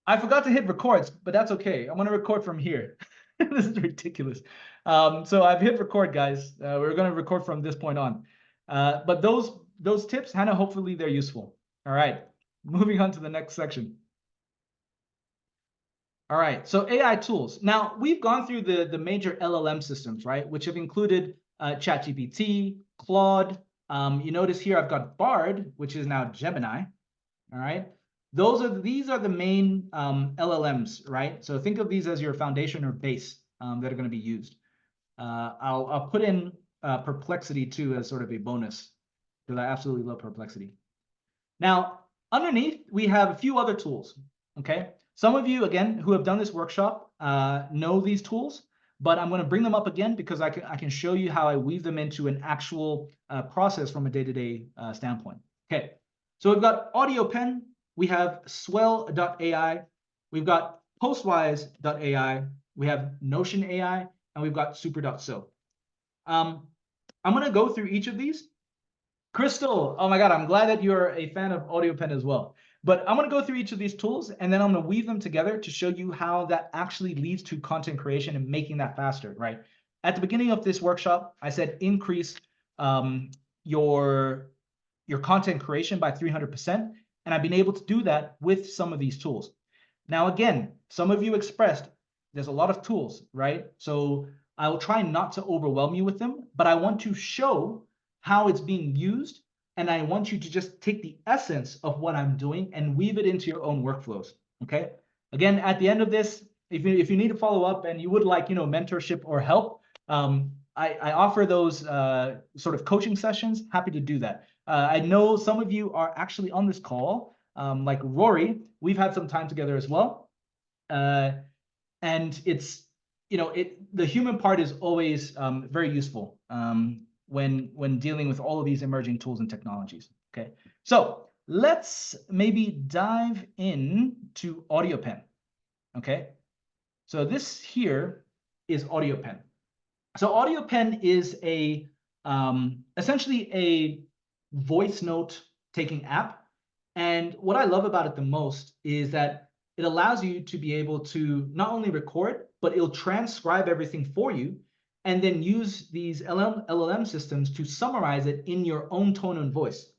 I forgot to hit record, but that's okay. I'm going to record from here. This is ridiculous. So I've hit record, guys. We're going to record from this point on. But those tips, Hannah, hopefully they're useful. All right, moving on to the next section. All right, so AI tools. Now, we've gone through the major LLM systems, right, which have included ChatGPT, Claude. You notice here I've got Bard, which is now Gemini. All right. These are the main LLMs, right? So think of these as your foundation or base that are going to be used. I'll put in Perplexity too as sort of a bonus because I absolutely love Perplexity. Now, underneath, we have a few other tools, okay? Some of you, again, who have done this workshop know these tools, but I'm going to bring them up again because I can show you how I weave them into an actual process from a day-to-day standpoint. Okay, so we've got AudioPen, we have Swell.ai, we've got Postwise.ai, we have Notion AI, and we've got Super.so. I'm going to go through each of these. Crystal, oh my God, I'm glad that you're a fan of AudioPen as well. But I'm going to go through each of these tools, and then I'm going to weave them together to show you how that actually leads to content creation and making that faster, right? At the beginning of this workshop, I said increase your content creation by 300%, and I've been able to do that with some of these tools. Now, again, some of you expressed there's a lot of tools, right? So I will try not to overwhelm you with them, but I want to show how it's being used, and I want you to just take the essence of what I'm doing and weave it into your own workflows, okay? Again, at the end of this, if you need to follow up and you would like, mentorship or help, I offer those sort of coaching sessions. Happy to do that. I know some of you are actually on this call, like Rory. We've had some time together as well, and it's the human part is always very useful when dealing with all of these emerging tools and technologies. Okay, so let's maybe dive into AudioPen. Okay, so this here is AudioPen. So AudioPen is a essentially a voice note taking app. And what I love about it the most is that it allows you to be able to not only record, but it'll transcribe everything for you and then use these LLM systems to summarize it in your own tone and voice.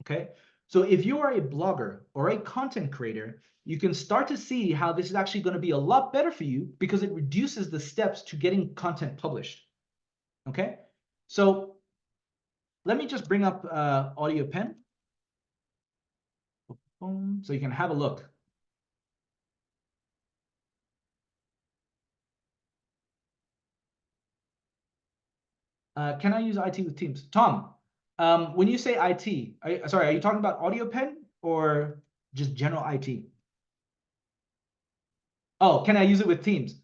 Okay. So if you are a blogger or a content creator, you can start to see how this is actually going to be a lot better for you because it reduces the steps to getting content published. Okay. So let me just bring up AudioPen so you can have a look. Can I use IT with Teams? Tom, when you say IT, are you talking about AudioPen or just general IT? Oh, can I use it with Teams?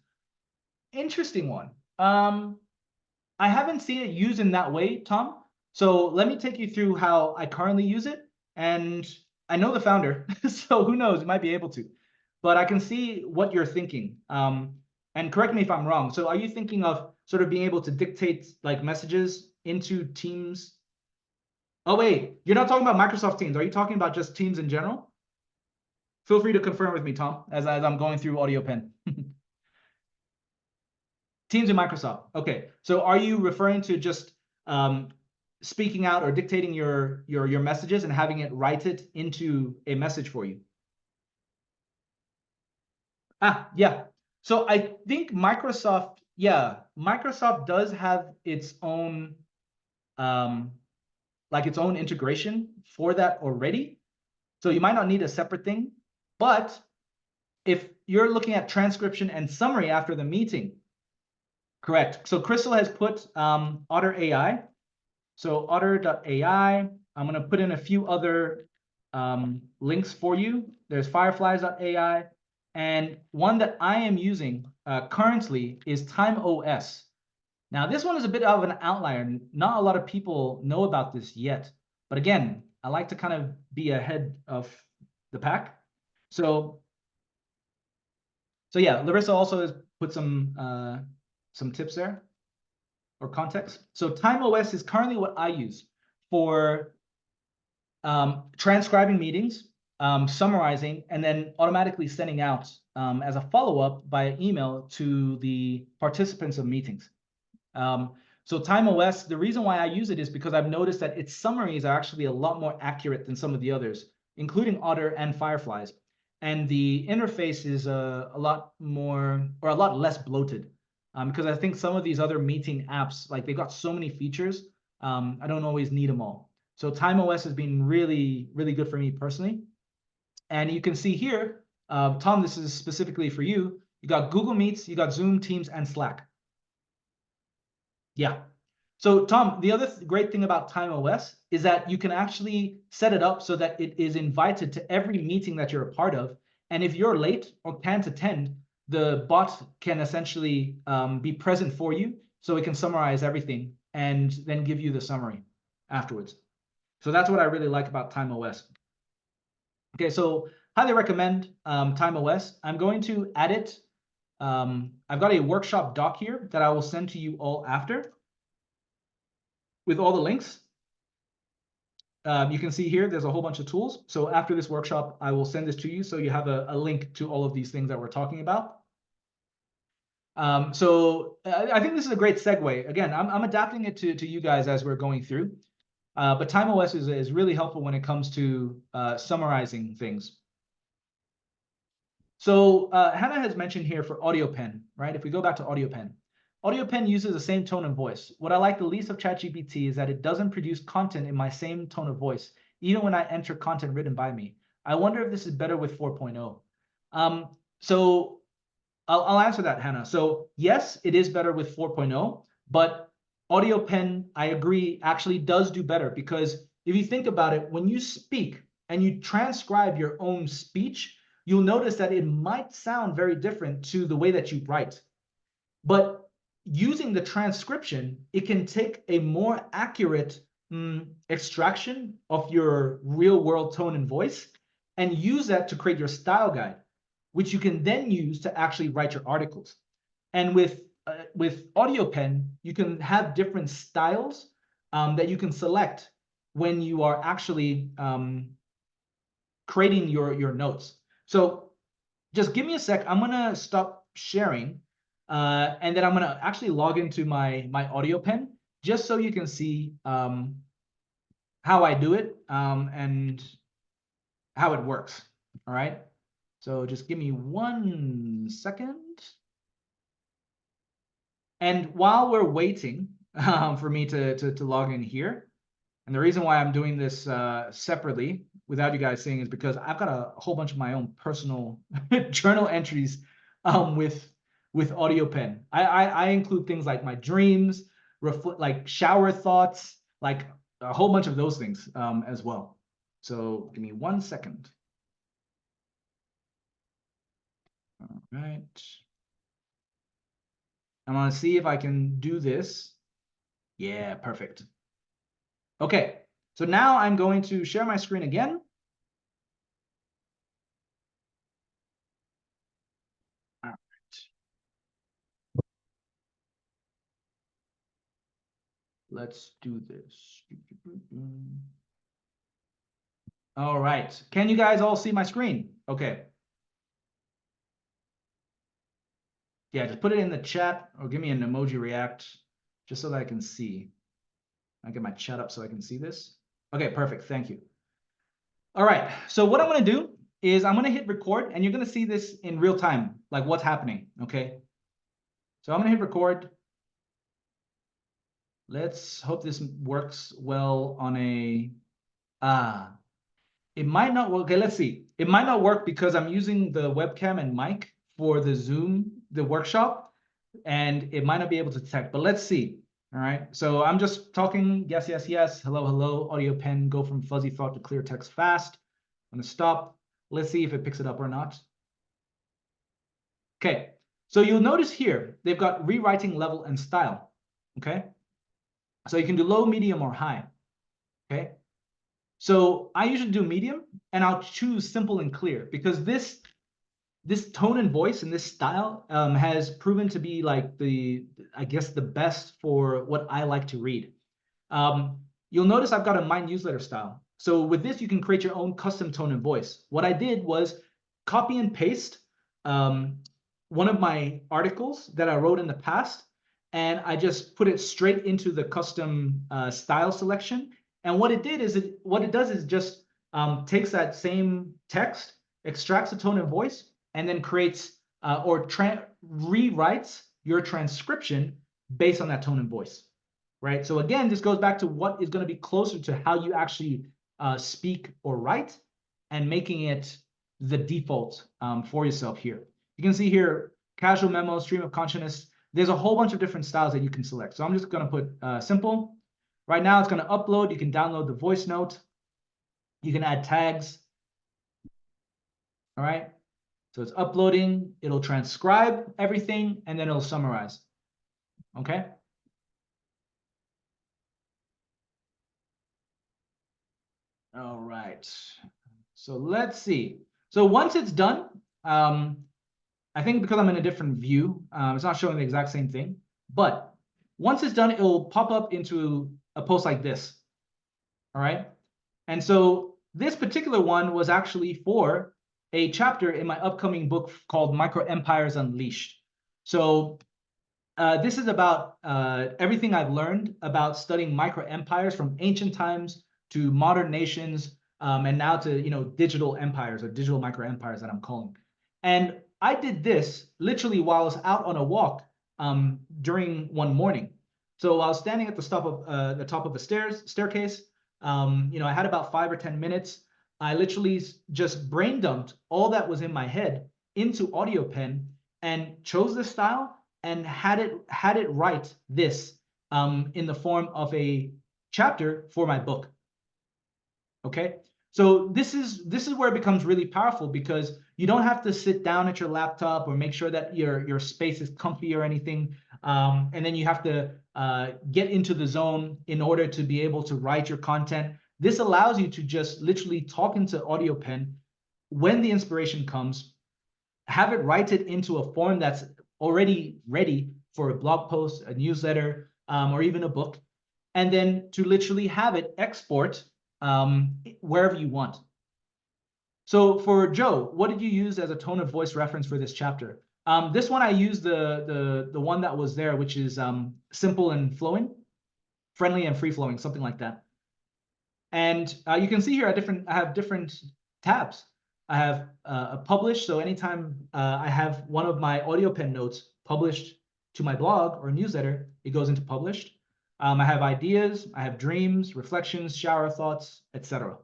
Interesting one. I haven't seen it used in that way, Tom. So let me take you through how I currently use it. And I know the founder, so who knows, you might be able to. But I can see what you're thinking. And correct me if I'm wrong. So are you thinking of sort of being able to dictate like messages into Teams? Oh, wait, you're not talking about Microsoft Teams. Are you talking about just Teams in general? Feel free to confirm with me, Tom, as I'm going through AudioPen. Teams in Microsoft. Okay, so are you referring to just speaking out or dictating your messages and having it write it into a message for you? Yeah. So I think Microsoft, Microsoft does have its own its own integration for that already. So you might not need a separate thing, but if you're looking at transcription and summary after the meeting, correct. So Crystal has put Otter AI. So Otter.ai. I'm going to put in a few other links for you. There's Fireflies.ai. And one that I am using currently is TimeOS. Now, this one is a bit of an outlier. Not a lot of people know about this yet. But again, I like to kind of be ahead of the pack. So yeah, Larissa also has put some tips there or context. So TimeOS is currently what I use for transcribing meetings summarizing, and then automatically sending out as a follow-up by email to the participants of meetings. So TimeOS, the reason why I use it is because I've noticed that its summaries are actually a lot more accurate than some of the others, including Otter and Fireflies. And the interface is a lot more, or a lot less bloated, because I think some of these other meeting apps, like they got so many features, I don't always need them all. So TimeOS has been really, really good for me personally. And you can see here, Tom, this is specifically for you. You got Google Meets, you got Zoom, Teams, and Slack. Yeah. So Tom, the other great thing about TimeOS is that you can actually set it up so that it is invited to every meeting that you're a part of. And if you're late or can't attend, the bot can essentially be present for you, so it can summarize everything and then give you the summary afterwards. So that's what I really like about TimeOS. Okay, so highly recommend TimeOS. I'm going to add it. I've got a workshop doc here that I will send to you all after with all the links. You can see here, there's a whole bunch of tools. So after this workshop, I will send this to you so you have a link to all of these things that we're talking about. So I think this is a great segue. Again, I'm adapting it to you guys as we're going through. But TimeOS is really helpful when it comes to summarizing things. So Hannah has mentioned here for AudioPen, right? If we go back to AudioPen, AudioPen uses the same tone and voice. What I like the least of ChatGPT is that it doesn't produce content in my same tone of voice, even when I enter content written by me. I wonder if this is better with 4.0. So I'll answer that, Hannah. So yes, it is better with 4.0, but AudioPen, I agree, actually does do better, because if you think about it, when you speak and you transcribe your own speech, you'll notice that it might sound very different to the way that you write. But using the transcription, it can take a more accurate extraction of your real world tone and voice and use that to create your style guide, which you can then use to actually write your articles. And with AudioPen, you can have different styles that you can select when you are actually creating your notes. So just give me a sec. I'm gonna stop sharing, and then I'm gonna actually log into my AudioPen just so you can see how I do it and how it works. All right. So just give me 1 second. And while we're waiting for me to log in here, and the reason why I'm doing this separately without you guys seeing is because I've got a whole bunch of my own personal journal entries with AudioPen. I include things like my dreams, like shower thoughts, like a whole bunch of those things as well. So give me 1 second. All right. I'm gonna see if I can do this. Yeah, perfect. Okay, so now I'm going to share my screen again. All right. Let's do this. All right, can you guys all see my screen? Okay. Yeah, just put it in the chat or give me an emoji react just so that I can see. I'll get my chat up so I can see this. Okay, perfect, thank you. All right, so what I'm gonna do is I'm gonna hit record and you're gonna see this in real time, like what's happening, okay? So I'm gonna hit record. Let's hope this works well on a, it might not work. Okay, let's see. It might not work because I'm using the webcam and mic for the Zoom, the workshop, and it might not be able to detect, but let's see. All right, so I'm just talking, yes, yes, yes, hello, hello, AudioPen, go from fuzzy thought to clear text fast. I'm gonna stop. Let's see if it picks it up or not. Okay, so you'll notice here, they've got rewriting level and style, okay? So you can do low, medium, or high, okay? So I usually do medium, and I'll choose simple and clear because this tone and voice and this style has proven to be like I guess the best for what I like to read. You'll notice I've got a My Newsletter style. So with this, you can create your own custom tone and voice. What I did was copy and paste one of my articles that I wrote in the past, and I just put it straight into the custom style selection. And what it did is, what it does is just takes that same text, extracts the tone and voice, and then creates or rewrites your transcription based on that tone and voice, right? So again, this goes back to what is going to be closer to how you actually speak or write, and making it the default for yourself here. You can see here, casual memo, stream of consciousness. There's a whole bunch of different styles that you can select. So I'm just going to put simple. Right now, it's going to upload. You can download the voice note. You can add tags. All right. So it's uploading. It'll transcribe everything, and then it'll summarize. Okay. All right. So let's see. So once it's done, I think because I'm in a different view, it's not showing the exact same thing. But once it's done, it will pop up into a post like this. All right. And so this particular one was actually for a chapter in my upcoming book called Micro Empires Unleashed. So this is about everything I've learned about studying micro empires from ancient times to modern nations, and now to digital empires, or digital micro empires that I'm calling. And I did this literally while I was out on a walk during one morning. So I was standing at the top of a staircase. I had about 5 or 10 minutes. I literally just brain dumped all that was in my head into AudioPen and chose this style and had it write this in the form of a chapter for my book. Okay, so this is where it becomes really powerful, because you don't have to sit down at your laptop or make sure that your space is comfy or anything, and then you have to get into the zone in order to be able to write your content. This allows you to just literally talk into AudioPen when the inspiration comes, have it write it into a form that's already ready for a blog post, a newsletter, or even a book, and then to literally have it export wherever you want. So for Joe, what did you use as a tone of voice reference for this chapter? This one I used the one that was there, which is simple and flowing, friendly and free flowing, something like that. And you can see here I have different tabs. I have a publish, so anytime I have one of my AudioPen notes published to my blog or newsletter, it goes into published. I have ideas, I have dreams, reflections, shower thoughts, etc.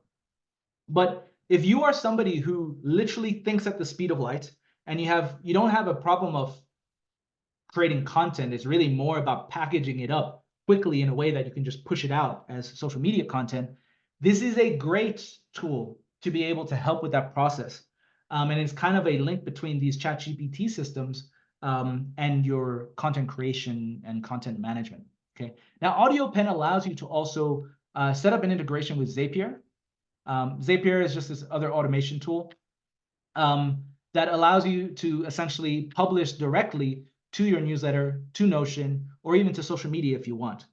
But if you are somebody who literally thinks at the speed of light, and you don't have a problem of creating content, it's really more about packaging it up quickly in a way that you can just push it out as social media content, this is a great tool to be able to help with that process. And it's kind of a link between these ChatGPT systems and your content creation and content management. Okay. Now, AudioPen allows you to also set up an integration with Zapier. Zapier is just this other automation tool that allows you to essentially publish directly to your newsletter, to Notion, or even to social media if you want.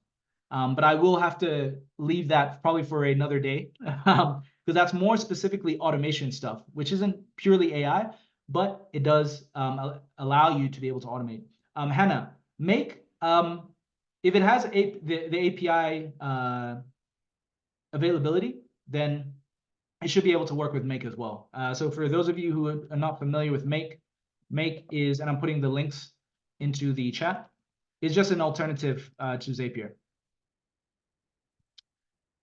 But I will have to leave that probably for another day, because that's more specifically automation stuff, which isn't purely AI, but it does allow you to be able to automate. Hannah, Make, if it has the API availability, then it should be able to work with Make as well. So for those of you who are not familiar with Make, Make is, and I'm putting the links into the chat, is just an alternative to Zapier.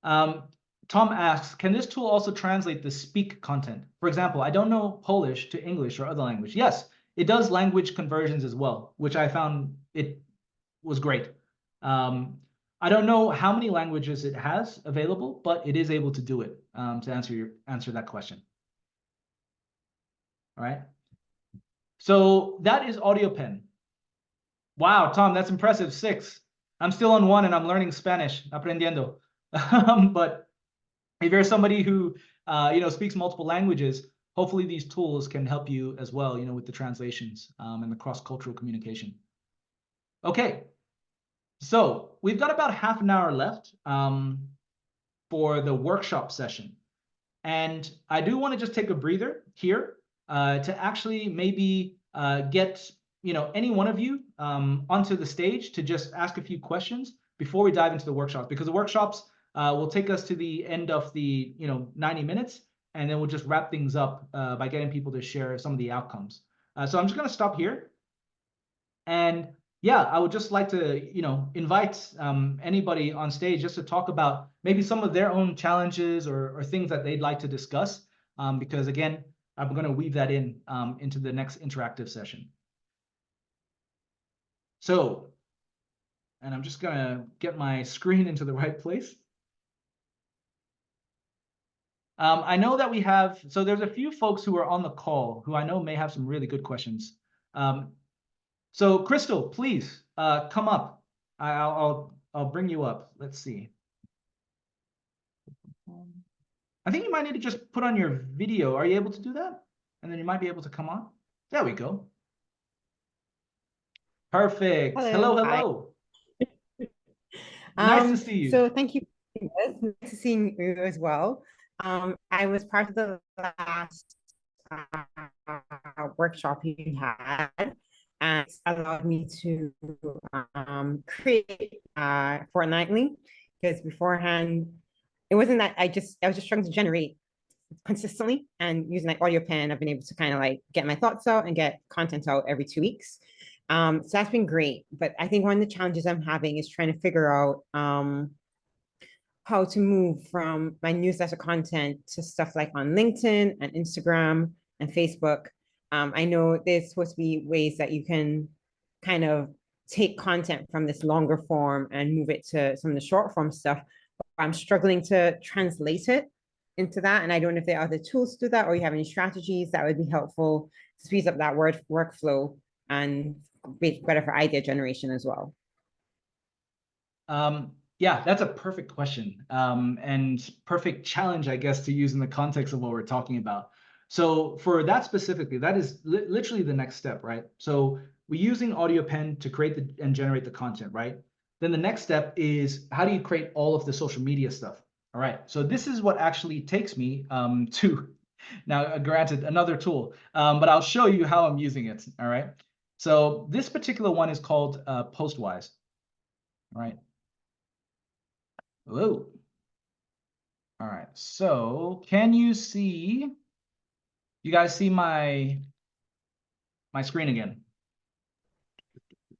Tom asks, can this tool also translate the speak content? For example, I don't know Polish to English or other language. Yes, it does language conversions as well, which I found it was great. I don't know how many languages it has available, but it is able to do it to answer that question. All right. So that is AudioPen. Wow, Tom, that's impressive. 6. I'm still on 1 and I'm learning Spanish, aprendiendo. But if you're somebody who speaks multiple languages, hopefully these tools can help you as well, with the translations and the cross-cultural communication. Okay, so we've got about half an hour left. for the workshop session. And I do want to just take a breather here to actually maybe get any one of you onto the stage to just ask a few questions before we dive into the workshops, because the workshops will take us to the end of the 90 minutes, and then we'll just wrap things up by getting people to share some of the outcomes. So I'm just going to stop here. And yeah, I would just like to, invite anybody on stage just to talk about maybe some of their own challenges or things that they'd like to discuss, because again, I'm going to weave that in into the next interactive session. So, and I'm just going to get my screen into the right place. I know that we have, so there's a few folks who are on the call who I know may have some really good questions. So Crystal, please come up. I'll bring you up. Let's see. I think you might need to just put on your video. Are you able to do that? And then you might be able to come on. There we go. Perfect. Hello, hello. Nice to see you. So thank you. Nice to see you as well. I was part of the last workshop you had, and it allowed me to create fortnightly, because beforehand it wasn't that I was just trying to generate consistently, and using like AudioPen, I've been able to kind of like get my thoughts out and get content out every 2 weeks. So that's been great. But I think one of the challenges I'm having is trying to figure out how to move from my newsletter content to stuff like on LinkedIn and Instagram and Facebook. I know there's supposed to be ways that you can kind of take content from this longer form and move it to some of the short form stuff. I'm struggling to translate it into that. And I don't know if there are other tools to do that, or you have any strategies that would be helpful to speed up that workflow and be better for idea generation as well. Yeah, that's a perfect question, and perfect challenge, I guess, to use in the context of what we're talking about. So for that specifically, that is literally the next step, right? So we're using AudioPen to create and generate the content, right? Then the next step is, how do you create all of the social media stuff? All right, so this is what actually takes me to, now granted, another tool, but I'll show you how I'm using it, all right? So this particular one is called Postwise, all right? Hello. All right, so can you see, you guys see my screen again?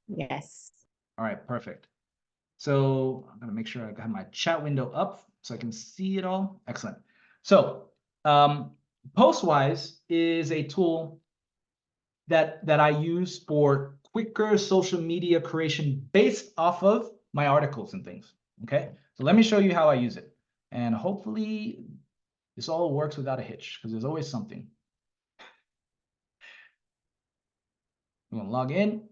Yes. All right, perfect. So I'm gonna make sure I got my chat window up so I can see it all. Excellent. So Postwise is a tool that I use for quicker social media creation based off of my articles and things, okay? So let me show you how I use it. And hopefully this all works without a hitch, because there's always something. I'm gonna log in.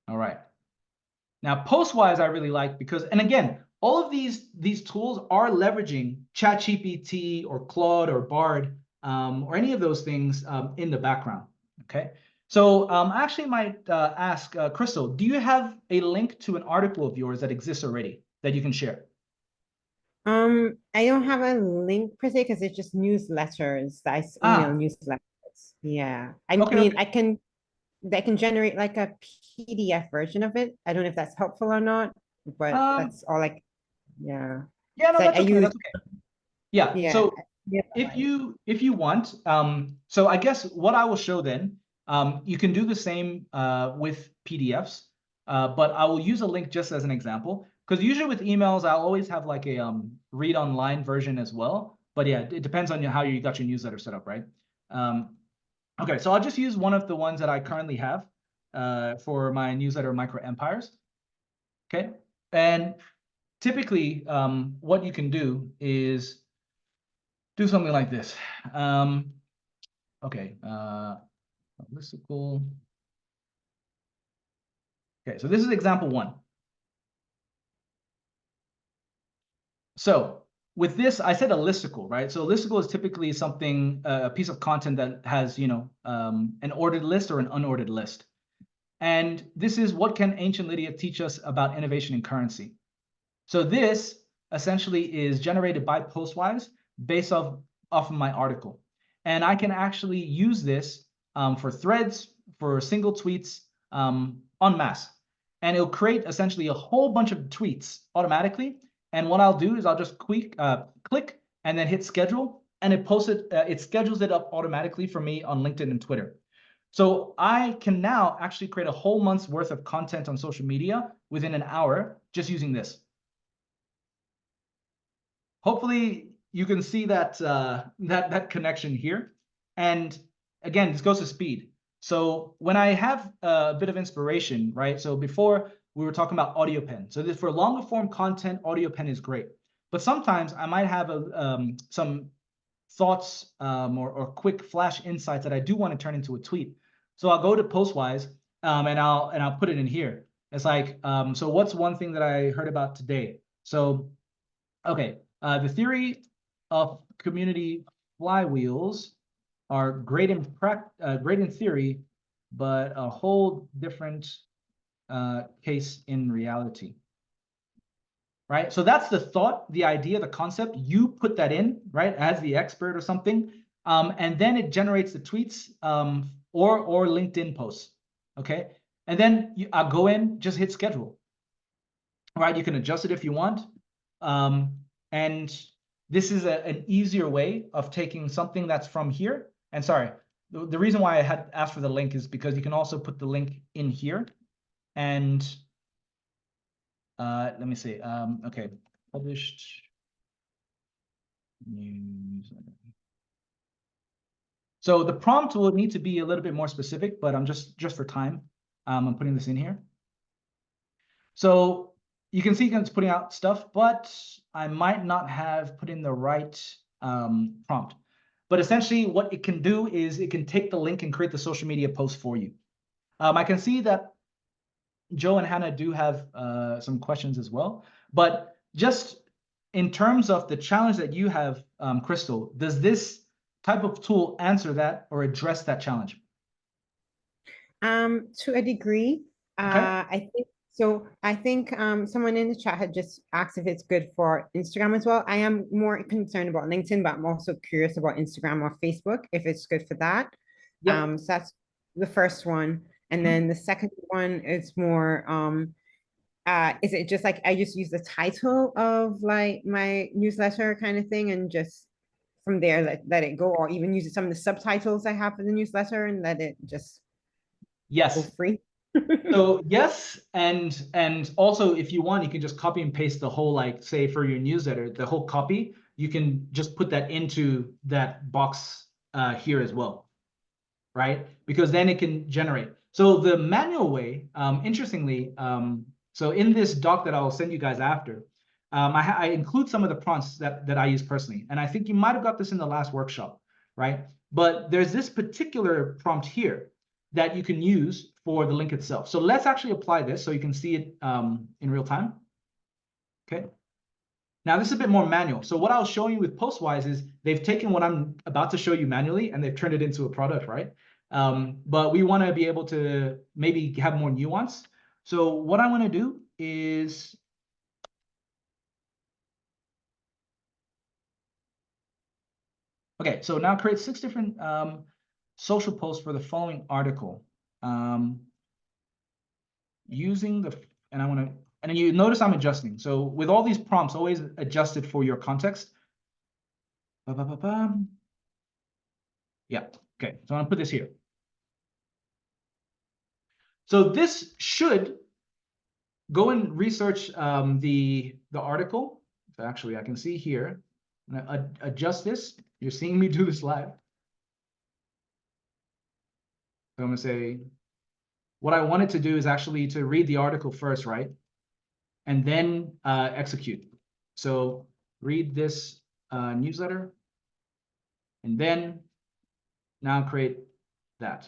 All right. Now, Postwise I really like because, and again, all of these tools are leveraging ChatGPT or Claude or Bard or any of those things in the background. Okay. So I actually might ask Crystal, do you have a link to an article of yours that exists already that you can share? I don't have a link per se, because it's just newsletters. Email newsletters. Yeah. I mean, okay. I can generate like a PDF version of it. I don't know if that's helpful or not, but that's all like, yeah. Yeah, no, that's okay. That's okay. Yeah. So yeah. if you want, so I guess what I will show then, you can do the same with PDFs, but I will use a link just as an example, because usually with emails, I'll always have like a read online version as well. But yeah, it depends on how you got your newsletter set up, right? Okay, so I'll just use one of the ones that I currently have for my newsletter, Micro Empires. Okay, and typically what you can do is do something like this. Okay, listicle. Okay, so this is example one. So with this, I said a listicle, right? So a listicle is typically something, a piece of content that has, an ordered list or an unordered list. And this is what can ancient Lydia teach us about innovation in currency. So this essentially is generated by Postwise based off of my article. And I can actually use this for threads, for single tweets, en masse. And it'll create essentially a whole bunch of tweets automatically. And what I'll do is I'll just click and then hit schedule, and it schedules it up automatically for me on LinkedIn and Twitter. So I can now actually create a whole month's worth of content on social media within an hour just using this. Hopefully you can see that that connection here. And again, this goes to speed. So when I have a bit of inspiration, right? So before we were talking about AudioPen. So this, for longer form content, AudioPen is great. But sometimes I might have some thoughts or quick flash insights that I do want to turn into a tweet. So I'll go to Postwise and I'll put it in here. It's like, so what's one thing that I heard about today? So, okay, the theory of community flywheels are great in theory, but a whole different case in reality. Right? So that's the thought, the idea, the concept. You put that in, right, as the expert or something, and then it generates the tweets or LinkedIn posts. Okay, and then I'll go in, just hit schedule. All right, you can adjust it if you want, and this is an easier way of taking something that's from here. And sorry, the reason why I had asked for the link is because you can also put the link in here, and let me see. Okay, published news. So the prompt will need to be a little bit more specific, but I'm just for time, I'm putting this in here. So you can see it's putting out stuff, but I might not have put in the right prompt. But essentially what it can do is it can take the link and create the social media post for you. I can see that Joe and Hannah do have some questions as well, but just in terms of the challenge that you have, Crystal, does this type of tool answer that or address that challenge? To a degree, Okay. I think so. I think someone in the chat had just asked if it's good for Instagram as well. I am more concerned about LinkedIn, but I'm also curious about Instagram or Facebook if it's good for that. Yep. So that's the first one. And then the second one is more is it just like I just use the title of like my newsletter kind of thing and just from there let it go, or even use some of the subtitles I have for the newsletter and let it just go Yes. free? So yes, and also if you want, you can just copy and paste the whole, like say for your newsletter, the whole copy, you can just put that into that box here as well, right? Because then it can generate. So the manual way, interestingly, so in this doc that I'll send you guys after, I include some of the prompts that I use personally. And I think you might have got this in the last workshop, right? But there's this particular prompt here that you can use for the link itself. So let's actually apply this so you can see it in real time. Okay. Now this is a bit more manual. So what I was showing you with Postwise is they've taken what I'm about to show you manually and they've turned it into a product, right? But we want to be able to maybe have more nuance. So what I want to do is, okay, so now create 6 different social posts for the following article. Using the, and I want to, and then you notice I'm adjusting. So with all these prompts, always adjust it for your context. Yeah, okay, so I'm gonna put this here. So this should go and research the article. So actually, I can see here. I'm gonna adjust this. You're seeing me do this live. So I'm gonna say, what I wanted to do is actually to read the article first, right? And then execute. So read this newsletter, and then now create that.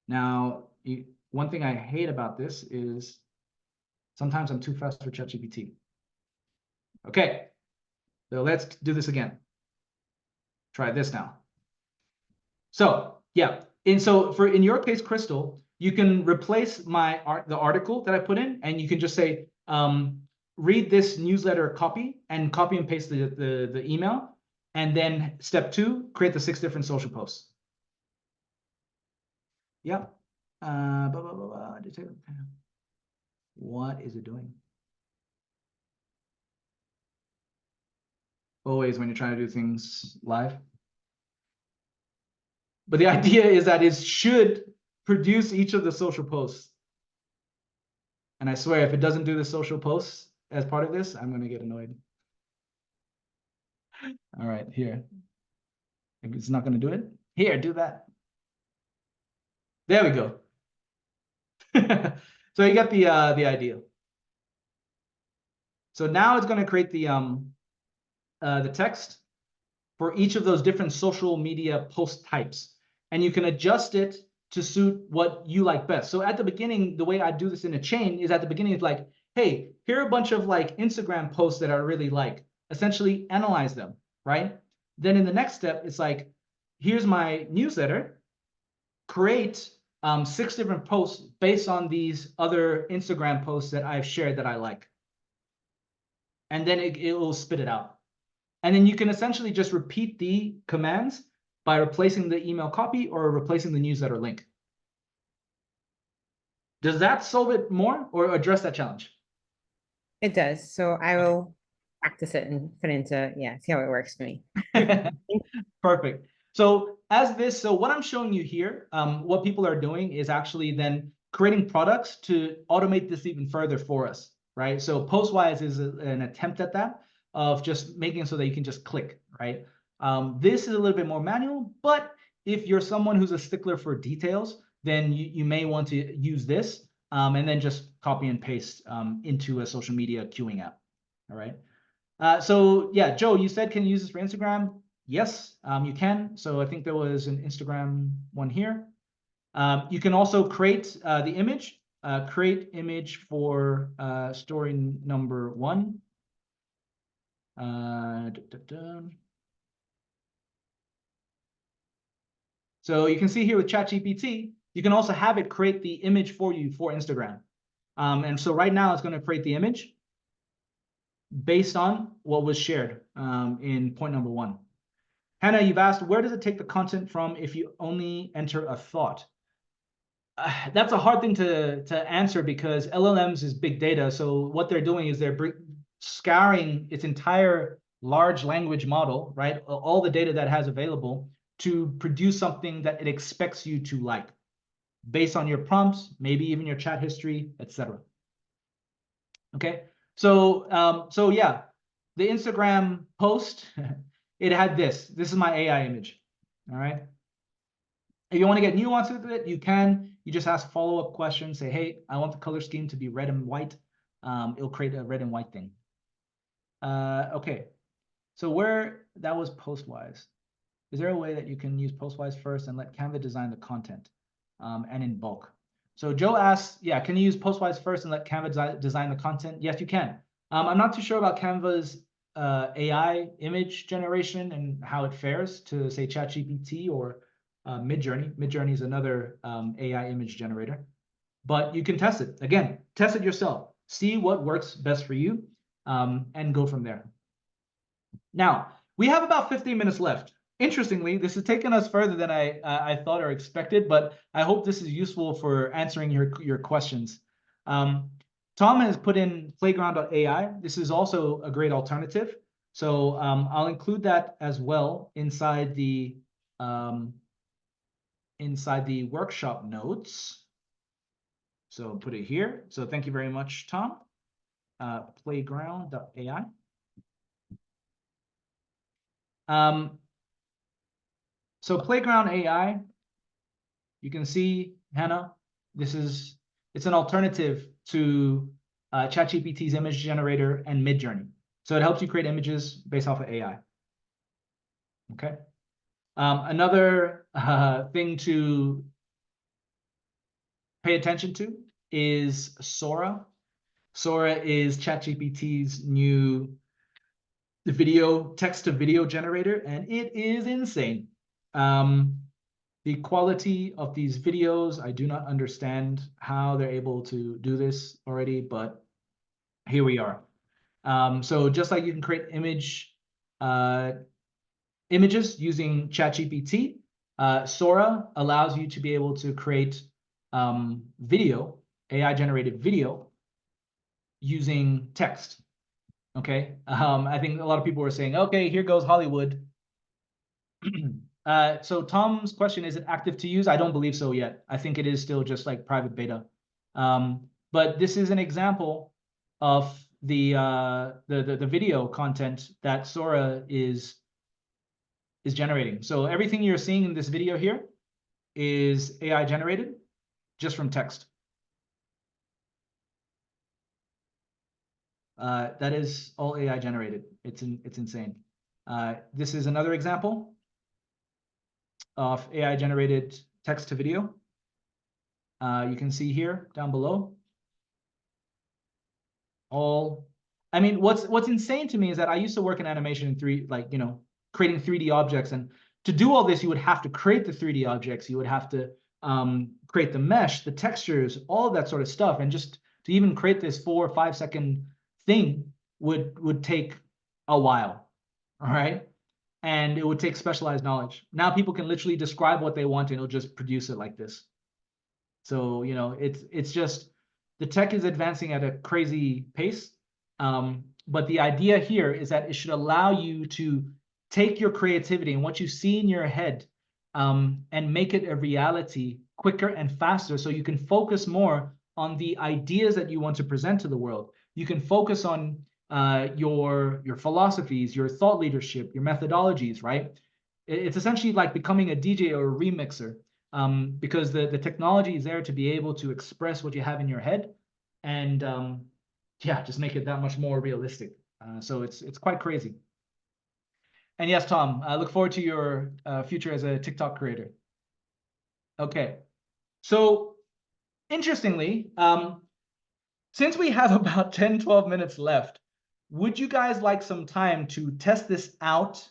Now, one thing I hate about this is sometimes I'm too fast for ChatGPT. Okay, so let's do this again. Try this now. So yeah, and so in your case, Crystal, you can replace the article that I put in, and you can just say, read this newsletter copy and paste the email. And then step 2, create the 6 different social posts. Yep. What is it doing? Always when you're trying to do things live. But the idea is that it should produce each of the social posts. And I swear, if it doesn't do the social posts as part of this, I'm going to get annoyed. All right, here. If it's not going to do it, here, do that. There we go. So you get the idea. So now it's going to create the text for each of those different social media post types, and you can adjust it to suit what you like best. So at the beginning, the way I do this in a chain is at the beginning, it's like, hey, here are a bunch of like Instagram posts that I really like. Essentially analyze them, right? Then in the next step, it's like, here's my newsletter. Create 6 different posts based on these other Instagram posts that I've shared that I like. And then it will spit it out. And then you can essentially just repeat the commands by replacing the email copy or replacing the newsletter link. Does that solve it more or address that challenge? It does. So I will practice it and put into, see how it works for me. Perfect. So what I'm showing you here, what people are doing is actually then creating products to automate this even further for us, right? So Postwise is an attempt at that, of just making it so that you can just click, right? This is a little bit more manual, but if you're someone who's a stickler for details, then you may want to use this and then just copy and paste into a social media queuing app, all right? So yeah, Joe, you said, can you use this for Instagram? Yes, you can. So I think there was an Instagram one here. You can also create the image, create image for story number 1. So you can see here with ChatGPT, you can also have it create the image for you for Instagram. And so right now it's going to create the image based on what was shared in point number 1. Hannah, you've asked, where does it take the content from if you only enter a thought? That's a hard thing to answer because LLMs is big data. So what they're doing is they're scouring its entire large language model, right? All the data that it has available to produce something that it expects you to like based on your prompts, maybe even your chat history, etc. Okay, so yeah, the Instagram post, it had this. This is my AI image, all right? If you want to get nuanced with it, you can. You just ask follow-up questions. Say, hey, I want the color scheme to be red and white. It'll create a red and white thing. Okay, so that was Postwise. Is there a way that you can use Postwise first and let Canva design the content and in bulk? So Joe asks, yeah, can you use Postwise first and let Canva design the content? Yes, you can. I'm not too sure about Canva's AI image generation and how it fares to, say, ChatGPT or Midjourney. Midjourney is another AI image generator. But you can test it. Again, test it yourself. See what works best for you and go from there. Now, we have about 15 minutes left. Interestingly, this has taken us further than I thought or expected, but I hope this is useful for answering your questions. Tom has put in playground.ai. This is also a great alternative. So I'll include that as well inside the workshop notes. So put it here. So thank you very much, Tom. Playground.ai. So Playground AI, you can see, Hannah, it's an alternative to ChatGPT's image generator and Midjourney. So it helps you create images based off of AI. Okay. Another thing to pay attention to is Sora. Sora is ChatGPT's new text to video generator, and it is insane. the quality of these videos, I do not understand how they're able to do this already, but here we are. So just like you can create images using ChatGPT, Sora allows you to be able to create video, AI-generated video, using text. Okay, I think a lot of people were saying, okay, here goes Hollywood. So Tom's question, is it active to use? I don't believe so yet. I think it is still just like private beta. But this is an example of the video content that Sora is generating. So everything you're seeing in this video here is AI generated just from text. That is all AI generated. It's insane. This is another example of AI generated text to video. You can see here down below. I mean, what's insane to me is that I used to work in animation in creating 3D objects, and to do all this, you would have to create the 3D objects. You would have to create the mesh, the textures, all of that sort of stuff, and just to even create this 4 or 5 second thing would take a while. All right. And it would take specialized knowledge. Now people can literally describe what they want and it'll just produce it like this. So, it's just, the tech is advancing at a crazy pace. But the idea here is that it should allow you to take your creativity and what you see in your head and make it a reality quicker and faster, so you can focus more on the ideas that you want to present to the world. You can focus on your philosophies, your thought leadership, your methodologies, right? It's essentially like becoming a DJ or a remixer, because the technology is there to be able to express what you have in your head and yeah, just make it that much more realistic. So it's quite crazy. And yes, Tom, I look forward to your future as a TikTok creator. Okay, so interestingly, since we have about 10, 12 minutes left, would you guys like some time to test this out,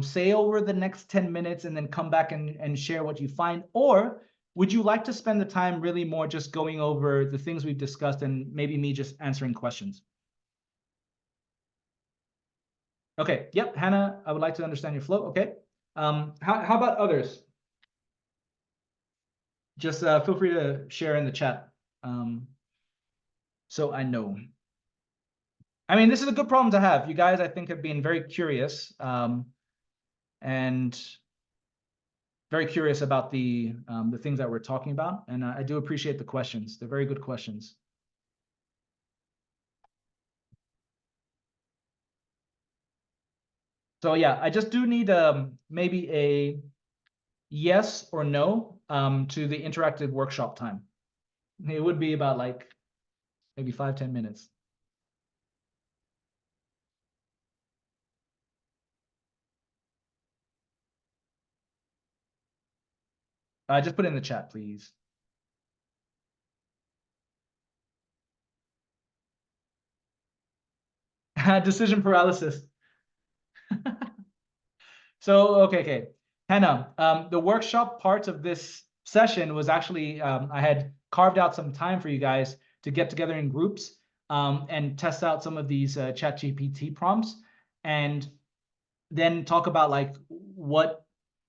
say over the next 10 minutes and then come back and share what you find? Or would you like to spend the time really more just going over the things we've discussed and maybe me just answering questions? Okay, yep, Hannah, I would like to understand your flow. Okay, how about others? Just feel free to share in the chat, so I know. I mean, this is a good problem to have. You guys, I think, have been very curious and very curious about the things that we're talking about, and I do appreciate the questions. They're very good questions. So yeah, I just do need maybe a yes or no to the interactive workshop time. It would be about like maybe 5-10 minutes. Just put it in the chat, please. Decision paralysis. So, okay. Hannah, the workshop part of this session was actually, I had carved out some time for you guys to get together in groups and test out some of these ChatGPT prompts, and then talk about like what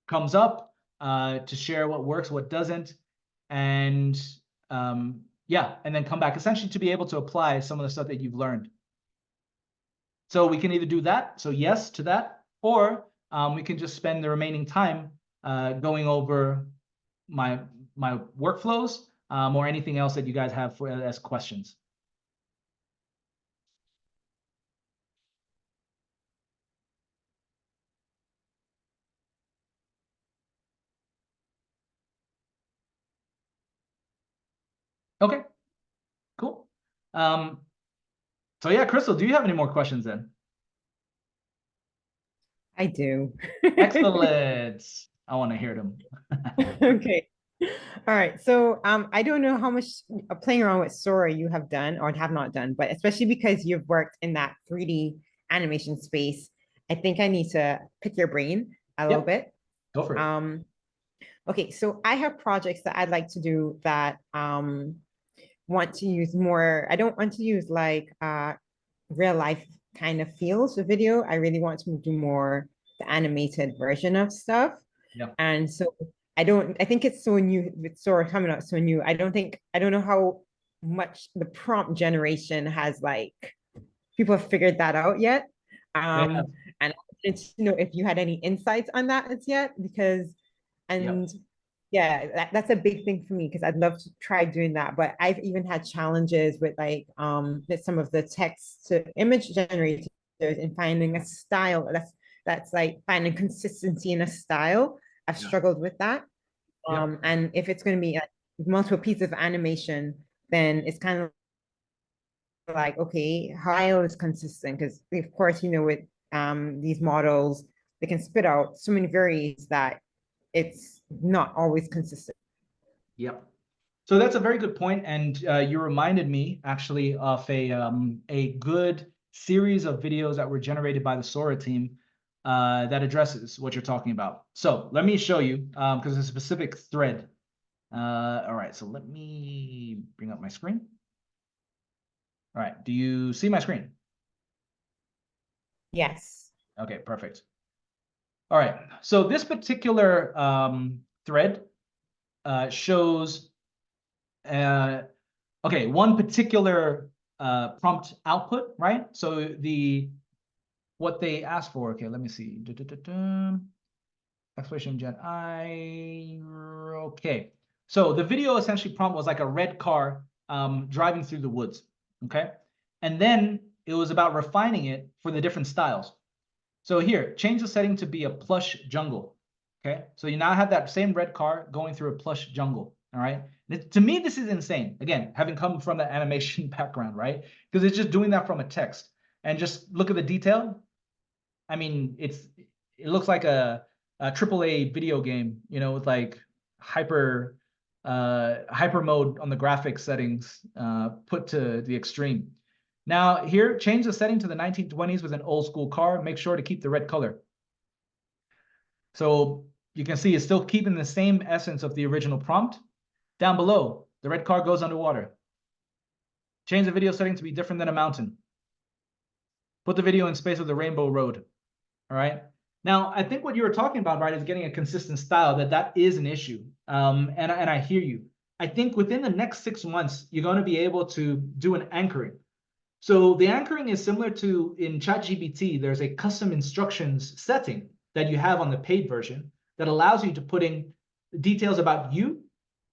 comes up, to share what works, what doesn't, and yeah, and then come back essentially to be able to apply some of the stuff that you've learned. So we can either do that, so yes to that, or we can just spend the remaining time going over my workflows or anything else that you guys have as questions. Okay, cool. So yeah, Crystal, do you have any more questions then? I do. Excellent. I want to hear them. Okay. All right. So I don't know how much playing around with Sora you have done or have not done, but especially because you've worked in that 3D animation space, I think I need to pick your brain a little bit. Go for it. Okay, so I have projects that I'd like to do that want to use more. I don't want to use like real life kind of feels of video. I really want to do more the animated version of stuff. Yeah. And so I think it's so new, it's sort of coming out so new. I don't know how much the prompt generation has like people have figured that out yet. Yeah. And I wanted to know if you had any insights on that as yet, because, Yep. and yeah, that's a big thing for me because I'd love to try doing that. But I've even had challenges with like with some of the text to image generators and finding a style that's like finding consistency in a style. I've Yeah. struggled with that. Yep. And if it's going to be multiple pieces of animation, then it's kind of like, okay, how is consistent? Because of course, you know, with these models, they can spit out so many varies that it's not always consistent. Yep. So that's a very good point, and you reminded me actually of a good series of videos that were generated by the Sora team that addresses what you're talking about. So let me show you because it's a specific thread. All right, so let me bring up my screen. All right, do you see my screen? Yes. Okay, perfect. All right, so this particular thread shows okay, one particular prompt output, right? So what they asked for. Okay, let me see. Explanation gen I. Okay, so the video essentially prompt was like a red car driving through the woods. Okay, and then it was about refining it for the different styles. So here, change the setting to be a plush jungle. Okay, so you now have that same red car going through a plush jungle. All right, to me, this is insane. Again, having come from the animation background, right? Because it's just doing that from a text. And just look at the detail. I mean, it looks like a AAA video game, you know, with like hyper hyper mode on the graphics settings put to the extreme. Now here, change the setting to the 1920s with an old school car. Make sure to keep the red color. So you can see it's still keeping the same essence of the original prompt. Down below, the red car goes underwater. Change the video setting to be different than a mountain. Put the video in space of the rainbow road. All right. Now, I think what you were talking about, right, is getting a consistent style, that is an issue. And I hear you. I think within the next 6 months, you're going to be able to do an anchoring. So the anchoring is similar to in ChatGPT, there's a custom instructions setting that you have on the paid version that allows you to put in details about you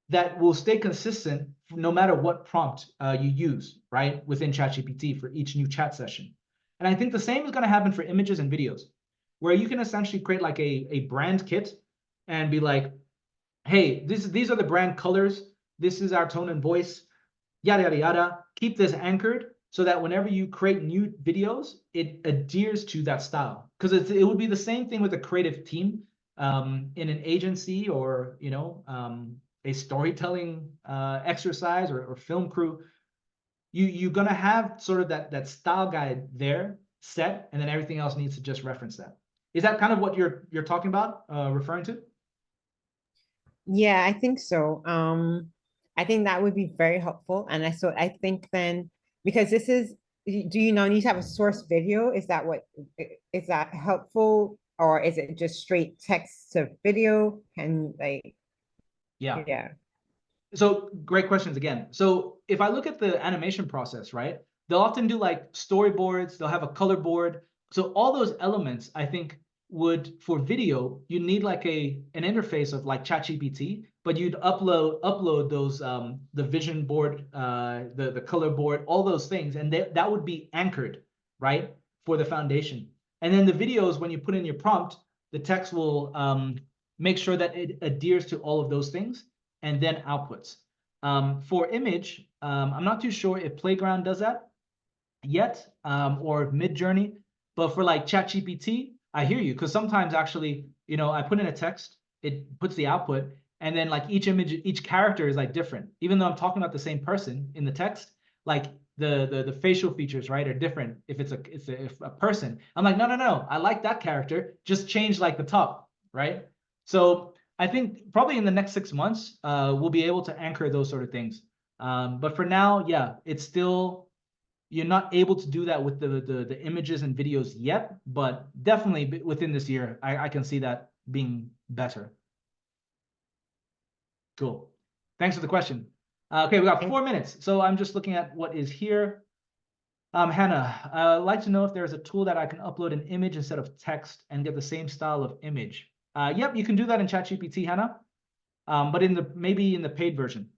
that will stay consistent no matter what prompt you use, right, within ChatGPT for each new chat session. And I think the same is going to happen for images and videos, where you can essentially create like a brand kit and be like, hey, these are the brand colors. This is our tone and voice, yada, yada, yada. Keep this anchored so that whenever you create new videos, it adheres to that style. Because it would be the same thing with a creative team in an agency or, you know, a storytelling exercise or film crew. You're going to have sort of that style guide there set, and then everything else needs to just reference that. Is that kind of what you're talking about, referring to? Yeah, I think so. I think that would be very helpful. And I think then because this is, do you now need to have a source video? Is that what is that helpful? Or is it just straight text to video? And like, Yeah. yeah. So great questions again. So if I look at the animation process, right, they'll often do like storyboards, they'll have a color board. So all those elements, I think, would for video, you need like an interface of like ChatGPT, but you'd upload those the vision board, the color board, all those things, and that would be anchored, right, for the foundation. And then the videos, when you put in your prompt, the text will make sure that it adheres to all of those things and then outputs. For image, I'm not too sure if Playground does that yet or Midjourney, but for like ChatGPT, I hear you because sometimes actually, you know, I put in a text, it puts the output, and then like each image, each character is like different. Even though I'm talking about the same person in the text, like the facial features, right, are different. If if a person, I'm like, no, I like that character. Just change like the top, right? So I think probably in the next 6 months, we'll be able to anchor those sort of things. But for now, yeah, it's still, you're not able to do that with the images and videos yet, but definitely within this year, I can see that being better. Cool. Thanks for the question. Okay, we got 4 minutes. So I'm just looking at what is here. Hannah, I'd like to know if there's a tool that I can upload an image instead of text and get the same style of image. Yep, you can do that in ChatGPT, Hannah, but maybe in the paid version.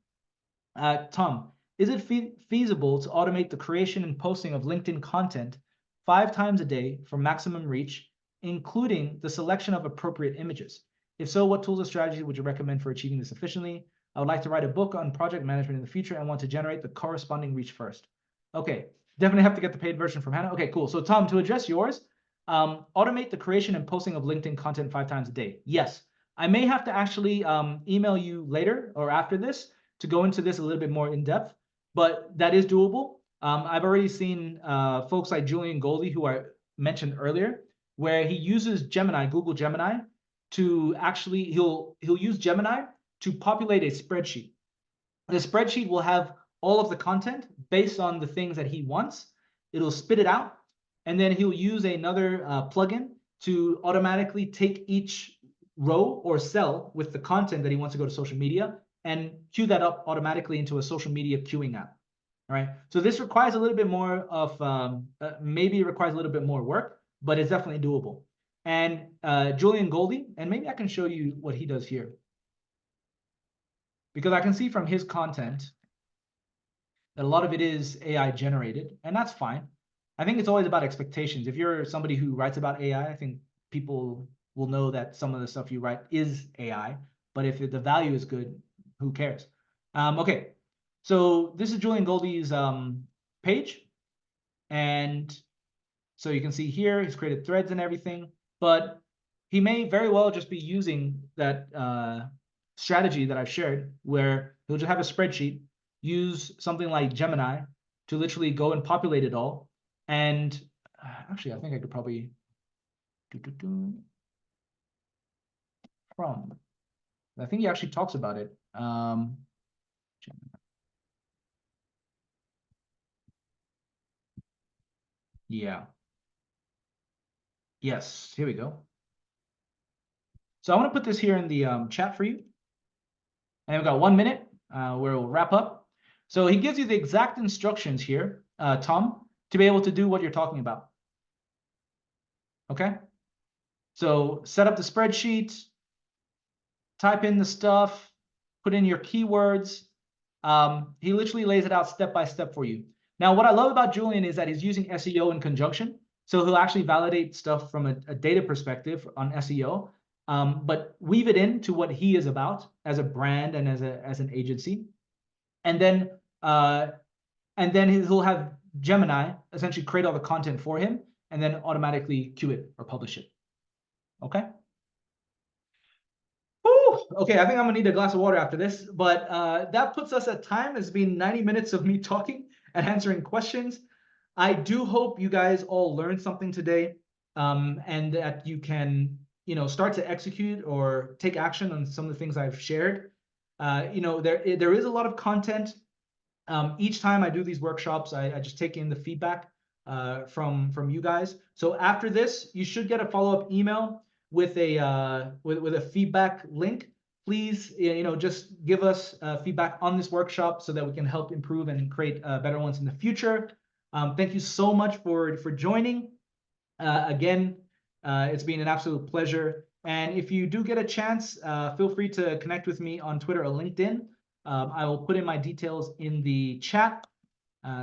Tom, is it feasible to automate the creation and posting of LinkedIn content 5 times a day for maximum reach, including the selection of appropriate images? If so, what tools or strategies would you recommend for achieving this efficiently? I would like to write a book on project management in the future and want to generate the corresponding reach first. Okay, definitely have to get the paid version from Hannah. Okay, cool. So Tom, to address yours, automate the creation and posting of LinkedIn content 5 times a day. Yes, I may have to actually email you later or after this to go into this a little bit more in depth, but that is doable. I've already seen folks like Julian Goldie, who I mentioned earlier, where he uses Gemini, Google Gemini, to actually, he'll use Gemini to populate a spreadsheet. The spreadsheet will have all of the content based on the things that he wants. It'll spit it out, and then he'll use another plugin to automatically take each row or cell with the content that he wants to go to social media and queue that up automatically into a social media queuing app. All right. So this requires a little bit more of, maybe it requires a little bit more work, but it's definitely doable. And Julian Goldie, and maybe I can show you what he does here, because I can see from his content that a lot of it is AI generated, and that's fine. I think it's always about expectations. If you're somebody who writes about AI, I think people will know that some of the stuff you write is AI, but if the value is good, who cares? Okay, so this is Julian Goldie's page, and so you can see here he's created threads and everything, but he may very well just be using that strategy that I've shared, where he'll just have a spreadsheet, use something like Gemini to literally go and populate it all. And actually, I think I could probably from. I think he actually talks about it. Yeah. Yes, here we go. So I'm going to put this here in the chat for you. And we've got 1 minute where we'll wrap up. So he gives you the exact instructions here, Tom, to be able to do what you're talking about. Okay? So set up the spreadsheet, type in the stuff, put in your keywords. He literally lays it out step by step for you. Now, what I love about Julian is that he's using SEO in conjunction. So he'll actually validate stuff from a data perspective on SEO, but weave it into what he is about as a brand and as an agency. And then he'll have Gemini essentially create all the content for him and then automatically queue it or publish it. Okay? Whew. Okay, I think I'm gonna need a glass of water after this, but that puts us at time. It's been 90 minutes of me talking and answering questions. I do hope you guys all learned something today, and that you can, start to execute or take action on some of the things I've shared. There is a lot of content. Each time I do these workshops, I just take in the feedback from you guys. So after this, you should get a follow-up email with a feedback link. Please, just give us feedback on this workshop so that we can help improve and create better ones in the future. Thank you so much for joining. Again, it's been an absolute pleasure. And if you do get a chance, feel free to connect with me on Twitter or LinkedIn. I will put in my details in the chat,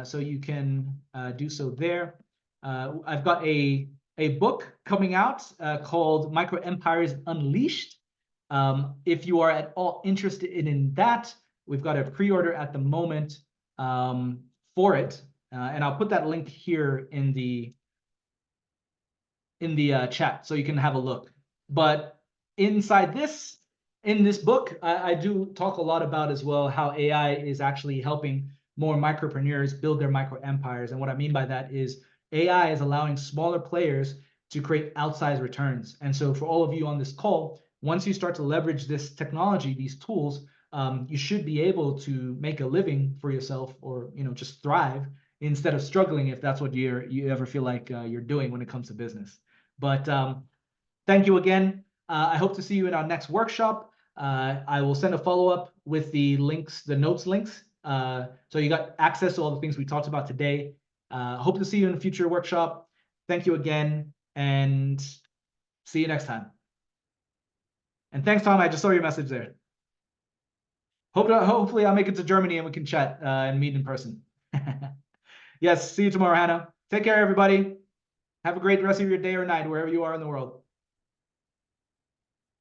so you can do so there. I've got a book coming out called Micro Empires Unleashed. If you are at all interested in that, we've got a pre-order at the moment for it, and I'll put that link here in the chat so you can have a look. But inside in this book, I do talk a lot about as well how AI is actually helping more micropreneurs build their micro empires. And what I mean by that is AI is allowing smaller players to create outsized returns. And so for all of you on this call, once you start to leverage this technology, these tools, you should be able to make a living for yourself, or just thrive instead of struggling, if that's what you ever feel like you're doing when it comes to business. But thank you again. I hope to see you in our next workshop. I will send a follow-up with the links, the notes links. So you got access to all the things we talked about today. Hope to see you in a future workshop. Thank you again, and see you next time. And thanks, Tom. I just saw your message there. Hopefully I'll make it to Germany and we can chat and meet in person. Yes, see you tomorrow, Hannah. Take care, everybody. Have a great rest of your day or night, wherever you are in the world.